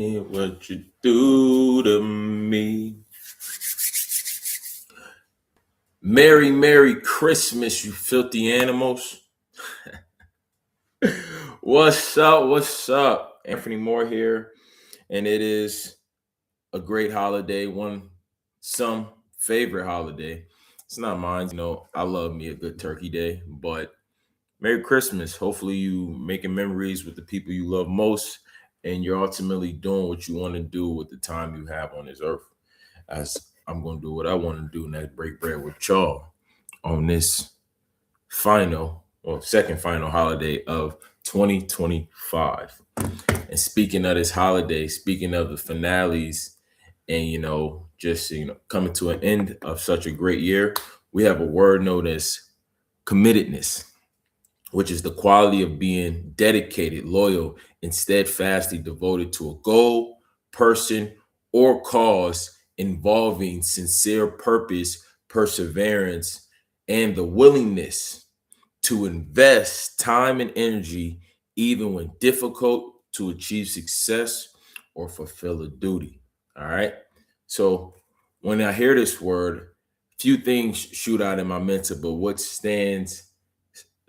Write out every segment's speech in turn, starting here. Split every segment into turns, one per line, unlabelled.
What you do to me. Merry Christmas, you filthy animals. What's up? What's up? Anthony Moore here, and it is a great holiday, some favorite holiday. It's not mine, I love me a good turkey day, but Merry Christmas. Hopefully you making memories with the people you love most, and you're ultimately doing what you want to do with the time you have on this earth. As I'm going to do what I want to do, and that's break bread with y'all on this second final holiday of 2025. And speaking of this holiday, speaking of the finales, and just coming to an end of such a great year, we have a word known as committedness, which is the quality of being dedicated, loyal, and steadfastly devoted to a goal, person, or cause involving sincere purpose, perseverance, and the willingness to invest time and energy, even when difficult, to achieve success or fulfill a duty. All right. So when I hear this word, few things shoot out in my mental, but what stands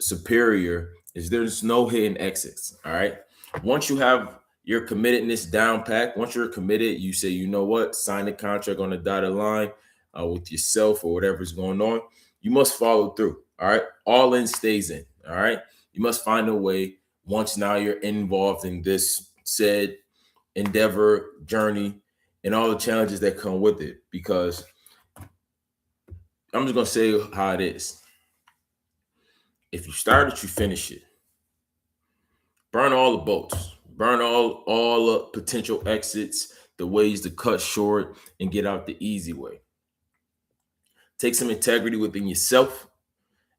superior is there's no hidden exits. All right. Once you have your committedness down packed, once you're committed, you say, you know what, sign the contract on the dotted line with yourself or whatever's going on. You must follow through. All right. All in stays in. All right. You must find a way once now you're involved in this said endeavor, journey, and all the challenges that come with it. Because I'm just going to say how it is. If you start it, you finish it. Burn all the boats, burn all the potential exits, the ways to cut short and get out the easy way. Take some integrity within yourself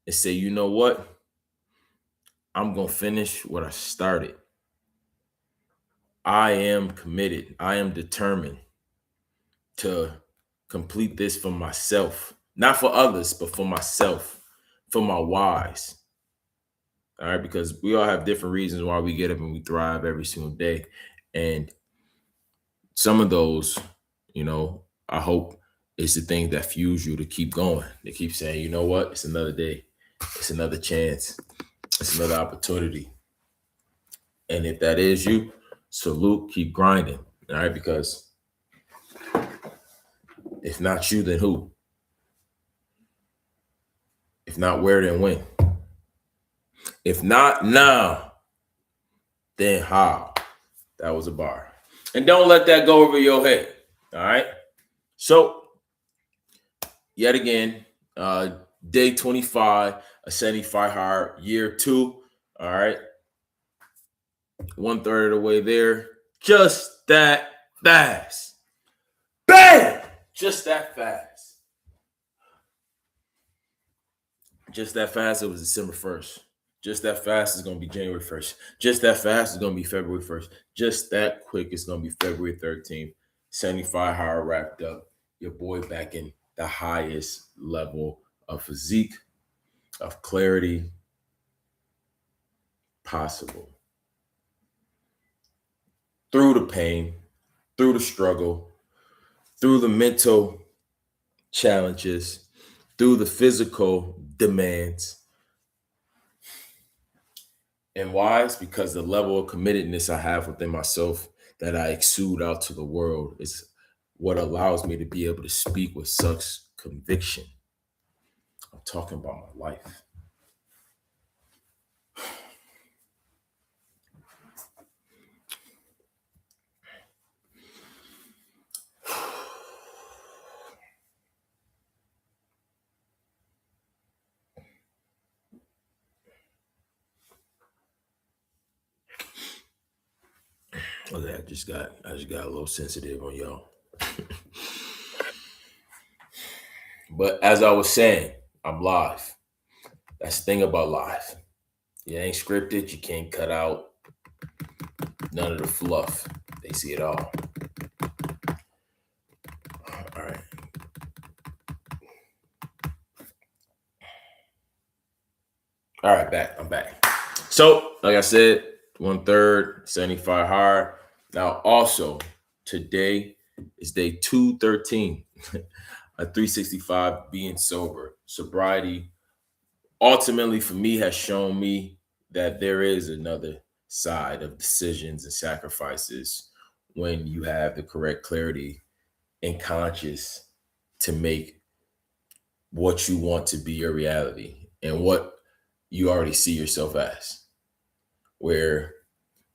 and say, you know what, I'm going to finish what I started. I am committed, I am determined to complete this for myself, not for others, but for myself, for my whys. All right, because we all have different reasons why we get up and we thrive every single day. And some of those, I hope it's the thing that fuels you to keep going, to keep saying, you know what, it's another day, it's another chance, it's another opportunity. And if that is you, salute, keep grinding. All right, because if not you, then who? If not where, then when? If not now, then how? That was a bar. And don't let that go over your head. All right. So, yet again, day 25, a 75 hard, year 2. All right. 1/3 of the way there. Just that fast. Bam! Just that fast. Just that fast. It was December 1st. Just that fast is going to be January 1st. Just that fast is going to be February 1st. Just that quick is going to be February 13th. 75 hard wrapped up. Your boy back in the highest level of physique, of clarity possible. Through the pain, through the struggle, through the mental challenges, through the physical demands. And why? It's because the level of committedness I have within myself that I exude out to the world is what allows me to be able to speak with such conviction. I'm talking about my life. Okay, I just got a little sensitive on y'all. But as I was saying, I'm live. That's the thing about live. It ain't scripted. You can't cut out none of the fluff. They see it all. All right. All right, back. I'm back. So, like I said, 1/3, 75 hard. Now, also, today is day 213, a 365 being sober. Sobriety ultimately for me has shown me that there is another side of decisions and sacrifices when you have the correct clarity and conscious to make what you want to be your reality and what you already see yourself as, where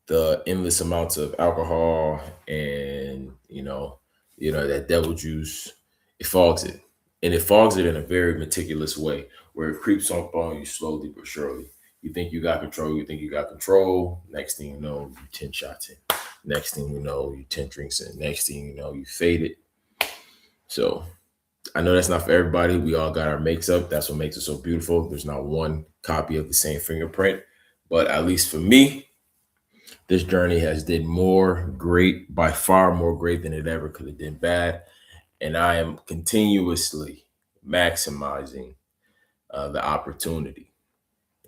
the endless amounts of alcohol and that devil juice, it fogs it, and it fogs it in a very meticulous way where it creeps up on you slowly but surely. You think you got control, next thing you know, you 10 shots in, next thing you know, you 10 drinks in, next thing you know, you faded. So I know that's not for everybody. We all got our makes up. That's what makes it so beautiful. There's not one copy of the same fingerprint, but at least for me, this journey has did more great, by far more great than it ever could have done bad. And I am continuously maximizing the opportunity.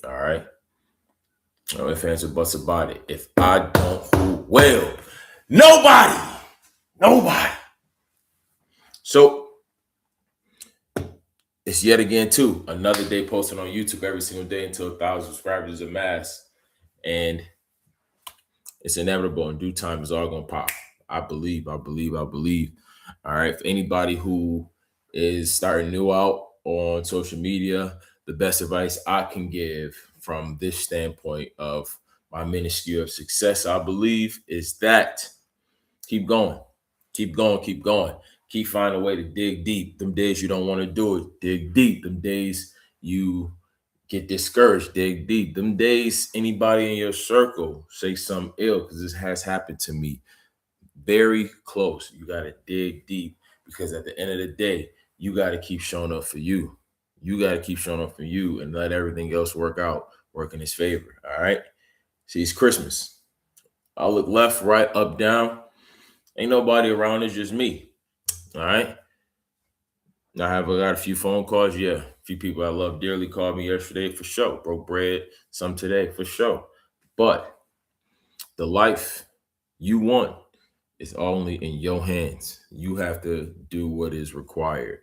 All right. No ifs, ands, or buts about it. If I don't, who will? Nobody. Nobody. So it's yet again, too, another day posted on YouTube every single day until 1,000 subscribers amassed. And it's inevitable. In due time, it's all going to pop. I believe. All right. For anybody who is starting new out on social media, the best advice I can give from this standpoint of my ministry of success, I believe, is that keep going. Keep going. Keep going. Keep finding a way to dig deep. Them days you don't want to do it, dig deep. Them days you get discouraged, dig deep. Them days anybody in your circle say something ill, because this has happened to me. Very close. You got to dig deep, because at the end of the day, you got to keep showing up for you. You got to keep showing up for you and let everything else work in his favor. All right. See, it's Christmas. I'll look left, right, up, down. Ain't nobody around. It's just me. All right. Now, I got a few phone calls. Yeah. A few people I love dearly called me yesterday for sure. Broke bread. Some today for sure. But the life you want is only in your hands. You have to do what is required.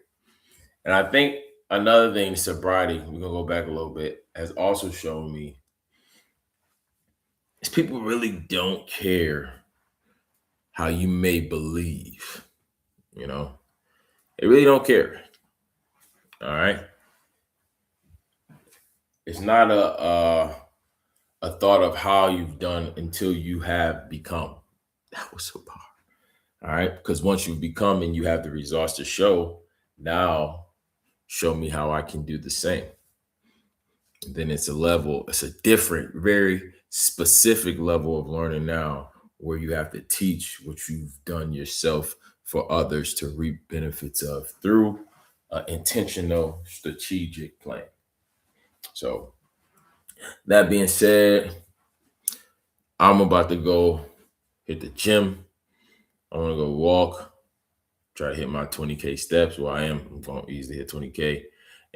And I think another thing, sobriety, we're going to go back a little bit, has also shown me is people really don't care how you may believe. They really don't care. All right. It's not a thought of how you've done until you have become. That was so powerful. All right. Because once you've become and you have the results to show, now show me how I can do the same. And then it's a different, very specific level of learning now, where you have to teach what you've done yourself for others to reap benefits of through an intentional strategic plan. So that being said, I'm about to go hit the gym. I want to go walk, try to hit my 20K steps. Well, I'm going to easily hit 20K.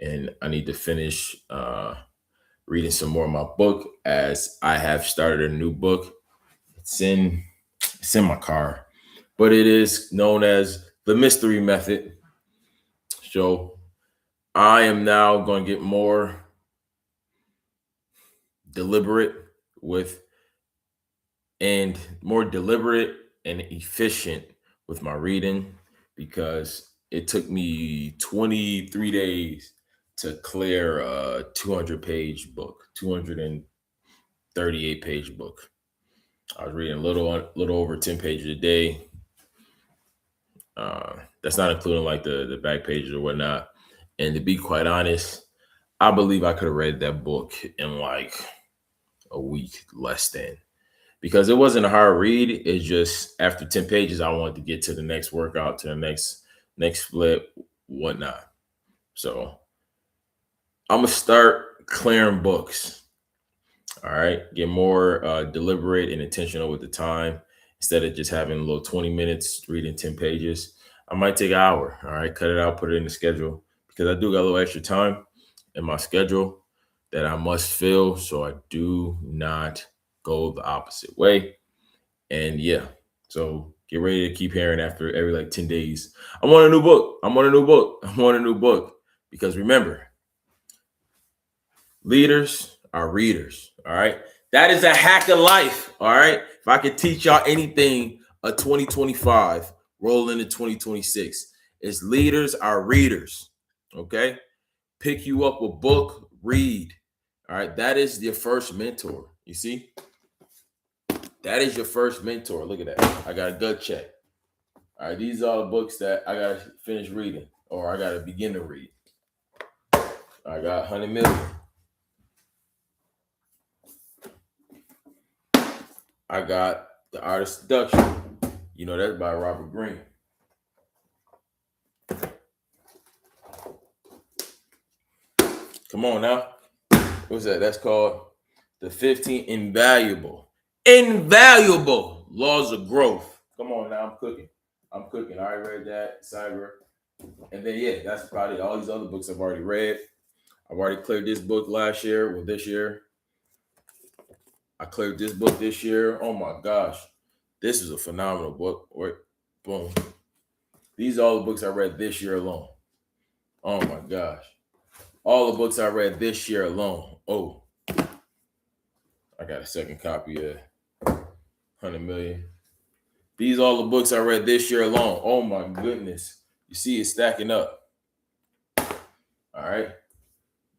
And I need to finish reading some more of my book, as I have started a new book. It's in my car, but it is known as The Mystery Method. So I am now going to get more deliberate and efficient with my reading, because it took me 23 days to clear a 200-page book, 238-page book. I was reading a little over 10 pages a day. That's not including like the back pages or whatnot. And to be quite honest, I believe I could have read that book in like a week, less than, because it wasn't a hard read. It's just after 10 pages, I wanted to get to the next workout, to the next flip, whatnot. So I'm going to start clearing books. All right. Get more deliberate and intentional with the time. Instead of just having a little 20 minutes reading 10 pages, I might take an hour. All right. Cut it out, put it in the schedule, because I do got a little extra time in my schedule that I must fill, so I do not go the opposite way. And yeah, So get ready to keep hearing after every like 10 days. I want a new book. I want a new book. I want a new book. Because remember, leaders are readers. All right. That is a hack of life. All right. If I could teach y'all anything, a 2025 roll into 2026, is leaders are readers. Okay. Pick you up a book, read. All right. That is your first mentor. You see? That is your first mentor. Look at that. I got a gut check. All right. These are the books that I got to finish reading or I got to begin to read. I got 100 Million. I got The Art of Seduction. You know, that's by Robert Greene. Come on now. What's that? That's called The 15 Invaluable Laws of Growth. Come on now. I'm cooking. I already read that. Cyber. And then, yeah, that's probably all these other books I've already read. I've already cleared this book last year. Well, this year. I cleared this book this year. Oh my gosh. This is a phenomenal book. Boom. These are all the books I read this year alone. Oh my gosh. All the books I read this year alone. Oh. I got a second copy of 100 Million. These are all the books I read this year alone. Oh my goodness. You see it stacking up. All right.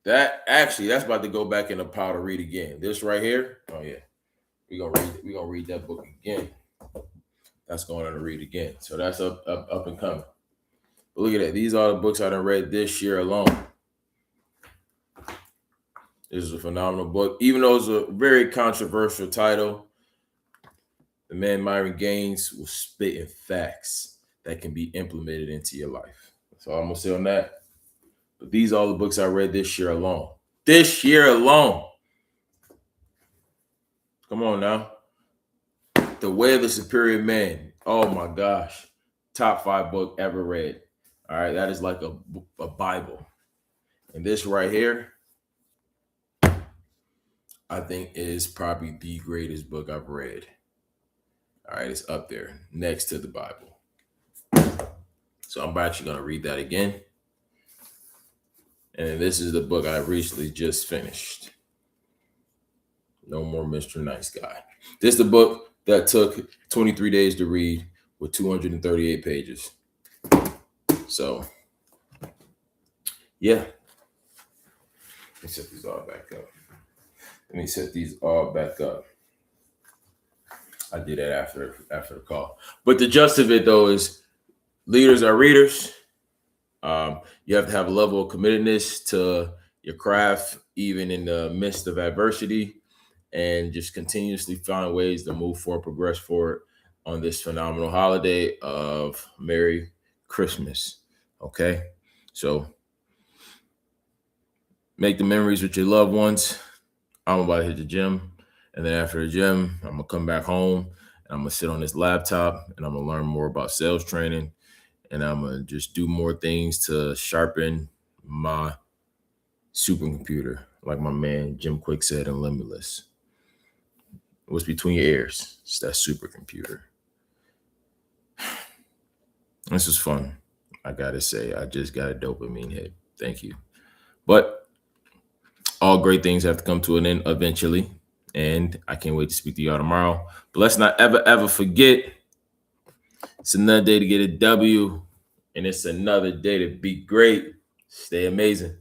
That's about to go back in the pile to read again. This right here. Oh yeah. We're gonna read that book again. That's going on to read again. So that's up and coming. But look at that. These are the books I done read this year alone. This is a phenomenal book. Even though it's a very controversial title, the man Myron Gaines will spit in facts that can be implemented into your life. So I'm gonna say on that. But these are all the books I read this year alone. This year alone. Come on now. The Way of the Superior Man. Oh my gosh. Top 5 book ever read. All right. That is like a Bible. And this right here, I think is probably the greatest book I've read. All right. It's up there next to the Bible. So I'm actually going to read that again. And this is the book I recently just finished. No More Mr. Nice Guy. This is the book that took 23 days to read with 238 pages. So, yeah. Let me set these all back up. I did that after the call. But the gist of it, though, is leaders are readers. You have to have a level of committedness to your craft, even in the midst of adversity, and just continuously find ways to move forward, progress forward on this phenomenal holiday of Merry Christmas. Okay. So make the memories with your loved ones. I'm about to hit the gym. And then after the gym, I'm going to come back home and I'm going to sit on this laptop and I'm going to learn more about sales training. And I'm going to just do more things to sharpen my supercomputer, like my man Jim Quick said in Limitless. What's between your ears? It's that supercomputer. This was fun. I got to say, I just got a dopamine hit. Thank you. But all great things have to come to an end eventually. And I can't wait to speak to y'all tomorrow. But let's not ever forget, it's another day to get a W. And it's another day to be great. Stay amazing.